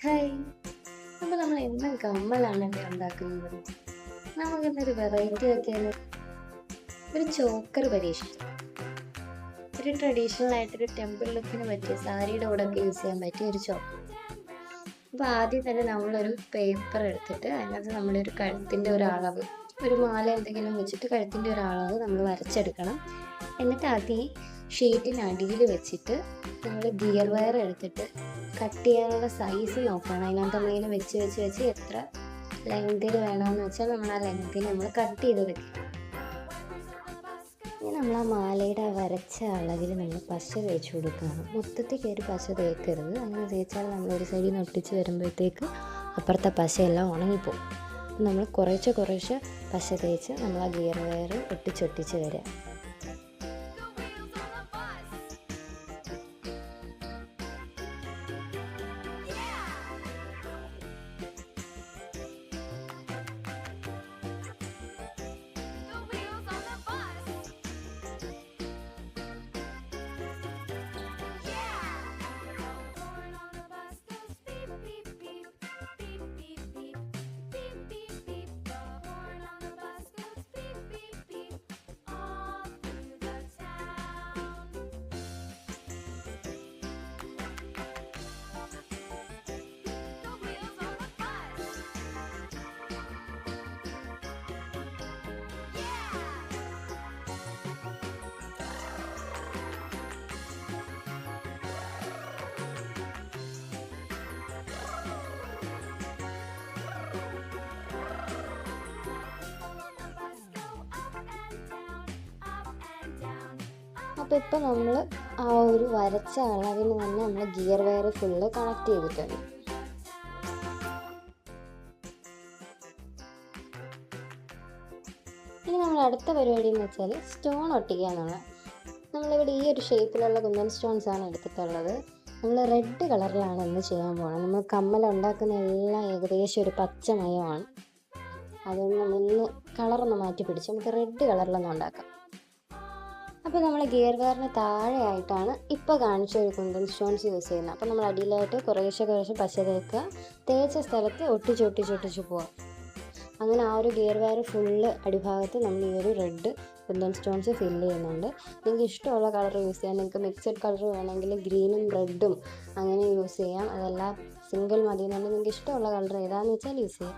Hi. അപ്പോൾ നമ്മൾ എന്നും കമ്മലാണല്ലേ ഉണ്ടാക്കുന്നത്. നമുക്കിന്നൊരു വെറൈറ്റി ആക്കിയാലോ? ഒരു ചോക്കർ പരീക്ഷിച്ചു. ഒരു ട്രഡീഷണൽ ആയിട്ടൊരു ടെമ്പിൾ ലുക്കിന് പറ്റിയ സാരിയുടെ കൂടെ ഒക്കെ യൂസ് ചെയ്യാൻ പറ്റിയ ഒരു ചോക്കർ. അപ്പോൾ ആദ്യം തന്നെ നമ്മളൊരു പേപ്പർ എടുത്തിട്ട് അതിനകത്ത് നമ്മളൊരു കഴുത്തിൻ്റെ ഒരു അളവ്, ഒരു മാല എന്തെങ്കിലും വെച്ചിട്ട് കഴുത്തിൻ്റെ ഒരു അളവ് നമ്മൾ വരച്ചെടുക്കണം. എന്നിട്ട് അത് ഈ ഷീറ്റിനടിയിൽ വെച്ചിട്ട് നമ്മൾ ഗിയർ വയർ എടുത്തിട്ട് കട്ട് ചെയ്യാനുള്ള സൈസ് നോക്കണം. അതിനകത്ത് നമ്മളിങ്ങനെ വെച്ച് വെച്ച് വെച്ച് എത്ര ലെങ്തിൽ വേണമെന്ന് വെച്ചാൽ നമ്മൾ ആ ലെങ്തിൽ നമ്മൾ കട്ട് ചെയ്ത് വെക്കണം. ഇനി നമ്മൾ ആ മാലയുടെ വരച്ച അളവിൽ നമ്മൾ പശ തേച്ച് കൊടുക്കണം. മൊത്തത്തിൽ കയറി പശ തേക്കരുത്. അങ്ങനെ തേച്ചാൽ നമ്മളൊരു സൈഡിൽ നിന്ന് ഒട്ടിച്ച് വരുമ്പോഴത്തേക്ക് അപ്പുറത്തെ പശയെല്ലാം ഉണങ്ങിപ്പോകും. നമ്മൾ കുറേശ്ശെ കുറേശ്ശെ പശ തേച്ച് നമ്മൾ ആ ഗിയർ വയർ ഒട്ടിച്ചൊട്ടിച്ച് വരിക. അപ്പോൾ ഇപ്പോൾ നമ്മൾ ആ ഒരു വരച്ച അളവിന് തന്നെ നമ്മൾ ഗിയർ വയർ ഫുള്ള് കണക്ട് ചെയ്തിട്ടുണ്ട്. ഇനി നമ്മൾ അടുത്ത പരിപാടി എന്ന് വെച്ചാൽ സ്റ്റോൺ ഒട്ടിക്കുക എന്നുള്ള. നമ്മളിവിടെ ഈ ഒരു ഷേപ്പിലുള്ള കുന്തൻ സ്റ്റോൺസ് ആണ് എടുത്തിട്ടുള്ളത്. നമ്മൾ റെഡ് കളറിലാണ് ഇന്ന് ചെയ്യാൻ പോകുന്നത്. നമ്മൾ കമ്മൽ ഉണ്ടാക്കുന്ന എല്ലാം ഏകദേശം ഒരു പച്ചമയമാണ്. അതുകൊണ്ട് നമ്മളിന്ന് കളറൊന്ന് മാറ്റി പിടിച്ച് നമുക്ക് റെഡ് കളറിലൊന്നും ഉണ്ടാക്കാം. അപ്പോൾ നമ്മൾ ഗിയർ വയറിന് താഴെയായിട്ടാണ് ഇപ്പോൾ കാണിച്ച ഒരു കുന്തൻ സ്റ്റോൺസ് യൂസ് ചെയ്യുന്നത്. അപ്പോൾ നമ്മൾ അടിയിലായിട്ട് കുറേശ്ശെ കുറേശ്ശെ പശ തേക്കുക, തേച്ച സ്ഥലത്ത് ഒട്ടിച്ചൊട്ടിച്ചൊട്ടിച്ച് പോവാം. അങ്ങനെ ആ ഒരു ഗിയർ വയർ ഫുള്ള് അടിഭാഗത്ത് നമ്മൾ ഈ ഒരു റെഡ് കുന്തൻ സ്റ്റോൺസ് ഫില്ല് ചെയ്യുന്നുണ്ട്. നിങ്ങൾക്ക് ഇഷ്ടമുള്ള കളർ യൂസ് ചെയ്യാം. നിങ്ങൾക്ക് മിക്സഡ് കളർ വേണമെങ്കിൽ ഗ്രീനും റെഡും അങ്ങനെ യൂസ് ചെയ്യാം. അതെല്ലാം സിംഗിൾ മതി എന്നുണ്ടെങ്കിൽ നിങ്ങൾക്ക് ഇഷ്ടമുള്ള കളർ ഏതാണെന്ന് വെച്ചാൽ യൂസ് ചെയ്യാം.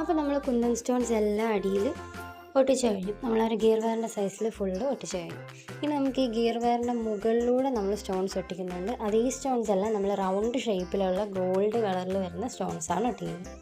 അപ്പോൾ നമ്മൾ കുന്തൻ സ്റ്റോൺസ് എല്ലാം അടിയിൽ ഒട്ടിച്ച് കഴിഞ്ഞു. നമ്മളൊരു ഗിയർ വയറിൻ്റെ സൈസിൽ ഫുള്ള് ഒട്ടിച്ച് കഴിഞ്ഞു. ഇനി നമുക്ക് ഈ ഗിയർ വയറിൻ്റെ മുകളിലൂടെ നമ്മൾ സ്റ്റോൺസ് ഒട്ടിക്കുന്നുണ്ട്. അത് ഈ സ്റ്റോൺസ് എല്ലാം നമ്മൾ റൗണ്ട് ഷേപ്പിലുള്ള ഗോൾഡ് കളറിൽ വരുന്ന സ്റ്റോൺസാണ് ഒട്ടിക്കുന്നത്.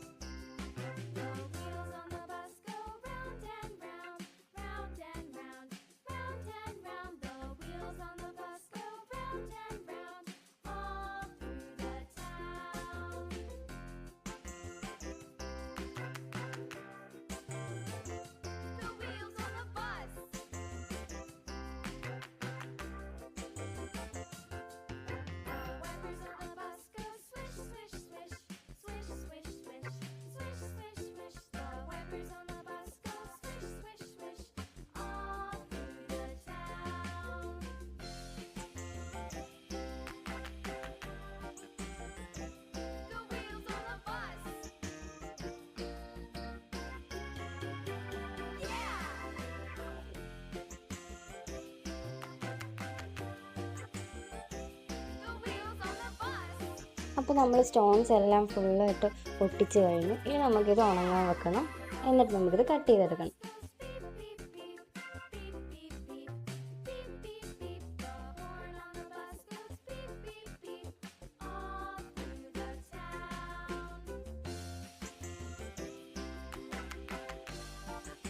അപ്പോൾ നമ്മൾ സ്റ്റോൺസ് എല്ലാം ഫുള്ളായിട്ട് ഒട്ടിച്ച് കഴിഞ്ഞു. ഇനി നമുക്കിത് ഉണങ്ങാൻ വെക്കണം. എന്നിട്ട് നമുക്കിത് കട്ട് ചെയ്തെടുക്കണം.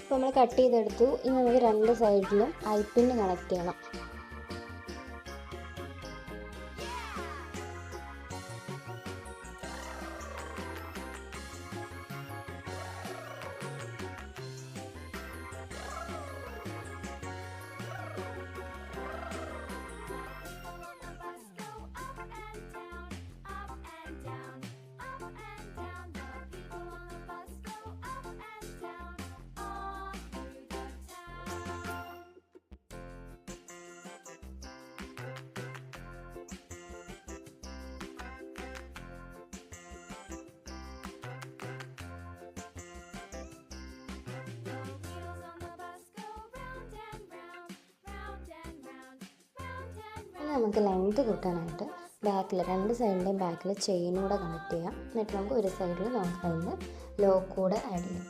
അപ്പോൾ നമ്മൾ കട്ട് ചെയ്തെടുത്തു. ഇനി നമുക്ക് രണ്ട് സൈഡിലും ഐപ്പിന് കണക്ട് ചെയ്യണം. ഇനി നമുക്ക് ലെങ്ത് കൂട്ടാനായിട്ട് ബാക്കിൽ രണ്ട് സൈഡിൻ്റെയും ബാക്കിൽ ചെയിനൂടെ കണക്ട് ചെയ്യാം. എന്നിട്ട് നമുക്ക് ഒരു സൈഡിൽ നമുക്ക് അതിൻ്റെ ലോക്ക് കൂടെ ആഡ് ചെയ്യാം.